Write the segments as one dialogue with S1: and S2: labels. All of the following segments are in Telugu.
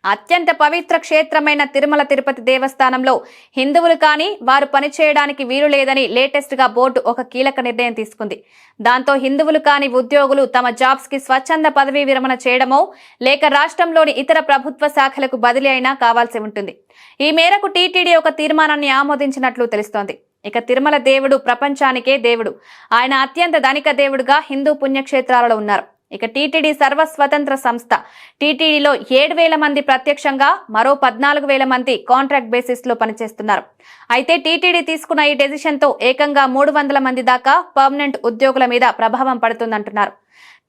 S1: అత్యంత పవిత్ర క్షేత్రమైన తిరుమల తిరుపతి దేవస్థానంలో హిందువులు కానీ వారు పనిచేయడానికి వీలు లేదని లేటెస్ట్ గా బోర్డు ఒక కీలక నిర్ణయం తీసుకుంది. దాంతో హిందువులు కాని ఉద్యోగులు తమ జాబ్స్ కి స్వచ్ఛంద పదవీ విరమణ చేయడమో లేక రాష్ట్రంలోని ఇతర ప్రభుత్వ శాఖలకు బదిలీ అయినా కావాల్సి ఉంటుంది. ఈ మేరకు టీటీడీ ఒక తీర్మానాన్ని ఆమోదించినట్లు తెలుస్తోంది. ఇక తిరుమల దేవుడు ప్రపంచానికే దేవుడు. ఆయన అత్యంత ధనిక దేవుడుగా హిందూ పుణ్యక్షేత్రాలలో ఉన్నారు. ఇక టీటీడీ సర్వస్వతంత్ర సంస్థ. టీటీడీలో 7,000 మంది ప్రత్యక్షంగా, మరో 14,000 మంది కాంట్రాక్ట్ బేసిస్ లో పనిచేస్తున్నారు. అయితే టీటీడీ తీసుకున్న ఈ డెసిషన్ తో ఏకంగా 300 మంది దాకా పర్మనెంట్ ఉద్యోగుల మీద ప్రభావం పడుతుందంటున్నారు.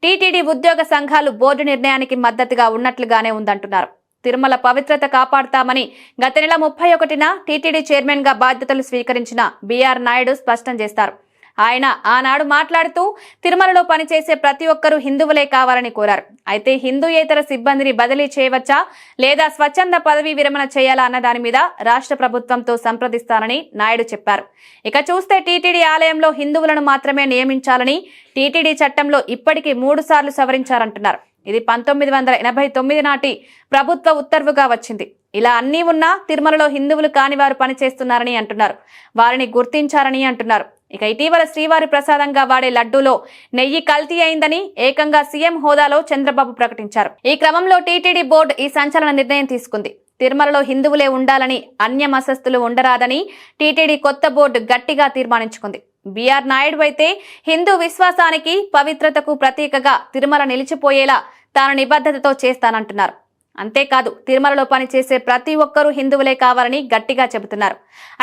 S1: టీటీడీ ఉద్యోగ సంఘాలు బోర్డు నిర్ణయానికి మద్దతుగా ఉన్నట్లుగానే ఉందంటున్నారు. తిరుమల పవిత్రత కాపాడుతామని గత నెల 31న టీటీడీ చైర్మన్ గా బాధ్యతలు స్వీకరించిన బిఆర్ నాయుడు స్పష్టం చేశారు. ఆయన ఆనాడు మాట్లాడుతూ తిరుమలలో పనిచేసే ప్రతి ఒక్కరూ హిందువులే కావాలని కోరారు. అయితే హిందూయేతర సిబ్బందిని బదిలీ చేయవచ్చా లేదా స్వచ్ఛంద పదవీ విరమణ చేయాలా అన్న దాని మీద రాష్ట్ర ప్రభుత్వంతో సంప్రదిస్తానని నాయుడు చెప్పారు. ఇక చూస్తే టీటీడీ ఆలయంలో హిందువులను మాత్రమే నియమించాలని టీటీడీ చట్టంలో ఇప్పటికీ 3 సార్లు సవరించారంటున్నారు. ఇది 1989 నాటి ప్రభుత్వ ఉత్తర్వుగా వచ్చింది. ఇలా అన్నీ ఉన్నా తిరుమలలో హిందువులు కాని వారు పనిచేస్తున్నారని అంటున్నారు. వారిని గుర్తించారని అంటున్నారు. ఇక ఇటీవల శ్రీవారి ప్రసాదంగా వాడే లడ్డూలో నెయ్యి కల్తీ అయిందని ఏకంగా సీఎం హోదాలో చంద్రబాబు ప్రకటించారు. ఈ క్రమంలో టీటీడీ బోర్డు ఈ సంచలన నిర్ణయం తీసుకుంది. తిరుమలలో హిందువులే ఉండాలని, అన్య మతస్థులు ఉండరాదని టీటీడీ కొత్త బోర్డు గట్టిగా తీర్మానించుకుంది. బిఆర్ నాయుడు అయితే హిందూ విశ్వాసానికి, పవిత్రతకు ప్రతీకగా తిరుమల నిలిచిపోయేలా తాను నిబద్ధతతో చేస్తానంటున్నారు. అంతేకాదు తిరుమలలో పనిచేసే ప్రతి ఒక్కరూ హిందువులే కావాలని గట్టిగా చెబుతున్నారు.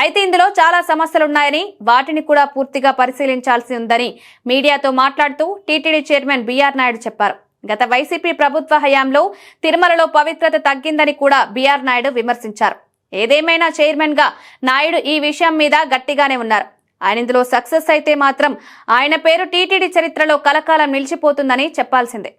S1: అయితే ఇందులో చాలా సమస్యలున్నాయని, వాటిని కూడా పూర్తిగా పరిశీలించాల్సి ఉందని మీడియాతో మాట్లాడుతూ టీటీడీ చైర్మన్ బిఆర్ నాయుడు చెప్పారు. గత వైసీపీ ప్రభుత్వ హయాంలో తిరుమలలో పవిత్రత తగ్గిందని కూడా బిఆర్ నాయుడు విమర్శించారు. ఏదేమైనా చైర్మన్ గా నాయుడు ఈ విషయం మీద గట్టిగానే ఉన్నారు. ఆయన ఇందులో సక్సెస్ అయితే మాత్రం ఆయన పేరు టీటీడీ చరిత్రలో కలకాలం నిలిచిపోతుందని చెప్పాల్సిందే.